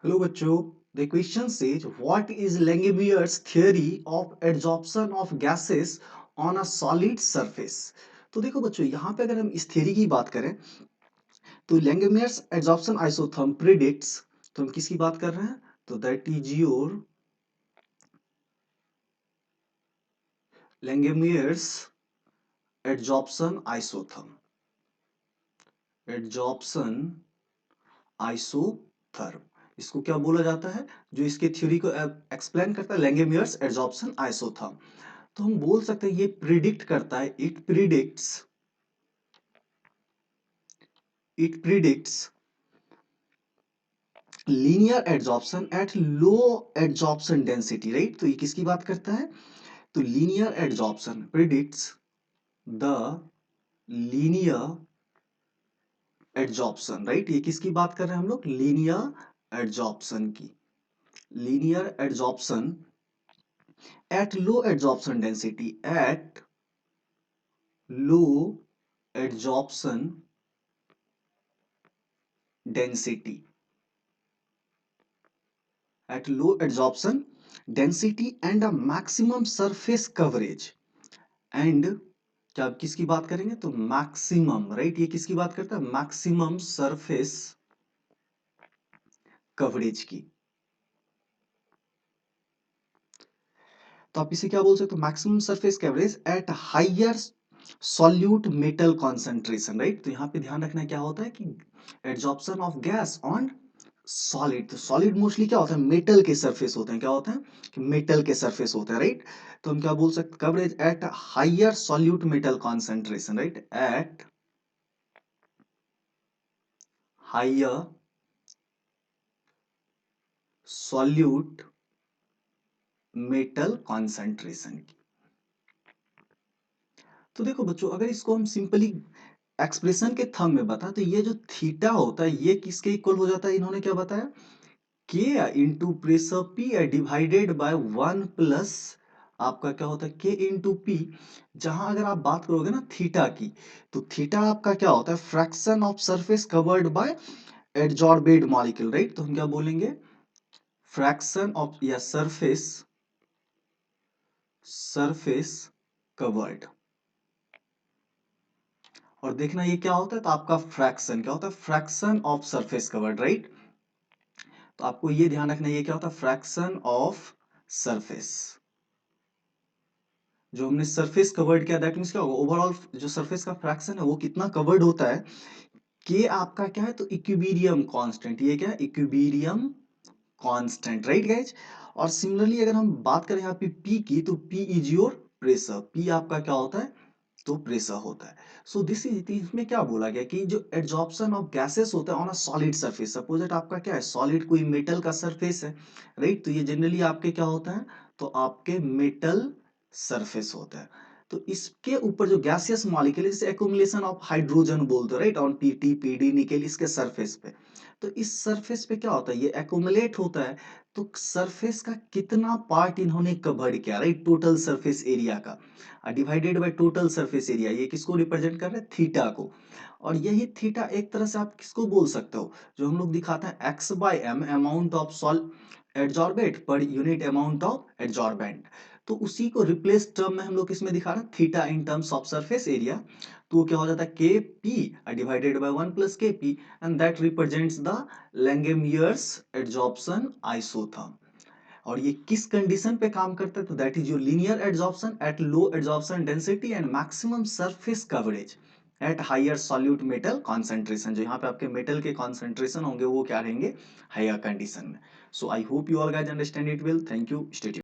Hello बच्चों, the question says what is Langmuir's theory of adsorption of gases on a solid surface। तो देखो बच्चों, यहाँ पे अगर हम इस थ्योरी की बात करें तो Langmuir's adsorption isotherm predicts, तो हम किसकी बात कर रहे हैं? तो that is your Langmuir's adsorption isotherm, adsorption isotherm। इसको क्या बोला जाता है? जो इसके थ्योरी को एक्सप्लेन करता है, Langmuir's adsorption isotherm। तो हम बोल सकते हैं ये प्रिडिक्ट करता है, it predicts linear adsorption at low adsorption density, right. तो ये किसकी बात करता है? तो linear adsorption predicts the linear adsorption, right. ये किसकी बात कर रहे हैं हम लोग? लीनियर एडजॉर्प्शन की। Linear adsorption at low adsorption density, at low adsorption density, at low absorption density and a maximum surface coverage। and क्या किसकी बात करेंगे? तो मैक्सिमम, राइट। ये किसकी बात करता है? मैक्सिमम सरफेस कवरेज की। तो आप इसे क्या बोल सकते हो? Maximum surface coverage at higher solute metal concentration, right. तो यहां पे ध्यान रखना क्या होता है कि adsorption of gas on solid. तो सॉलिड मोस्टली क्या होता है? मेटल के सरफेस होते हैं। क्या होता है? कि मेटल के सरफेस होते हैं, राइट। तो हम क्या बोल सकते? Coverage at higher solute metal concentration, right. At higher solute metal concentration की। तो देखो बच्चों, अगर इसको हम सिंपली एक्सप्रेशन के थंब में बता, तो ये जो थीटा होता है ये किसके इक्वल हो जाता है? इन्होंने क्या बताया? के into pressure P divided by 1 plus आपका क्या होता है? के इंटू पी। जहां अगर आप बात करोगे ना थीटा की, तो थीटा आपका क्या होता है? Fraction of surface covered by adsorbed molecule, right. तो हम क्या बोलेंगे? फ्रैक्शन ऑफ या सरफेस कवर्ड। और देखना ये क्या होता है? तो आपका फ्रैक्शन क्या होता है? Fraction of surface covered, right. तो आपको ये ध्यान रखना, ये क्या होता है? Fraction of surface. जो हमने सरफेस कवर्ड किया, दैट मींस क्या होगा? ओवरऑल जो सरफेस का फ्रैक्शन है वो कितना कवर्ड होता है? के आपका क्या है? तो इक्विलिब्रियम कांस्टेंट। ये क्या है? Equilibrium constant, right guys. और सिमिलरली अगर हम बात करें यहाँ पे पी की, तो P is your pressure. P आपका क्या होता है? तो प्रेशर होता है। सो दिस इज, इसमें क्या बोला गया कि जो एड्सॉर्प्शन ऑफ गैसेस होता है on a solid surface. Suppose that आपका क्या है? सॉलिड कोई मेटल का सरफेस है, राइट। तो ये जनरली आपके क्या होता है? तो आपके मेटल सरफेस होता है। तो इसके ऊपर जो गैसियस मॉलिक्यूल है, इसे एक्युमुलेशन ऑफ हाइड्रोजन बोलते हैं, राइट। ऑन पीटी पीडी निकल इसके सरफेस पे। तो इस सरफेस पे क्या होता है? ये एक्युमुलेट होता है। तो सरफेस का कितना पार्ट इन्होंने कवर किया, राइट? टोटल सरफेस एरिया का divided by total surface area. ये किसको रिप्रेजेंट कर रहे हैं? थीटा को। और यही थीटा एक तरह से आप किसको बोल सकते हो? जो हम लोग दिखाते हैं x by m, amount of sol adsorbate per unit amount of adsorbent. तो उसी को रिप्लेस टर्म में हम लोग किसमें दिखा रहे हैं? Theta in terms of surface area. तो क्या हो जाता है? K P divided by 1 plus K P, and that represents the Langmuir's adsorption isotherm. और ये किस कंडीशन पे काम करता है? तो that is your linear adsorption at low adsorption density and maximum surface coverage at higher solute metal concentration. जो यहाँ पे आपके मेटल के कॉन्सेंट्रेशन होंगे वो क्या रहेंगे? हायर कंडीशन में। So I hope you all guys understand it well. Thank you, stay tuned.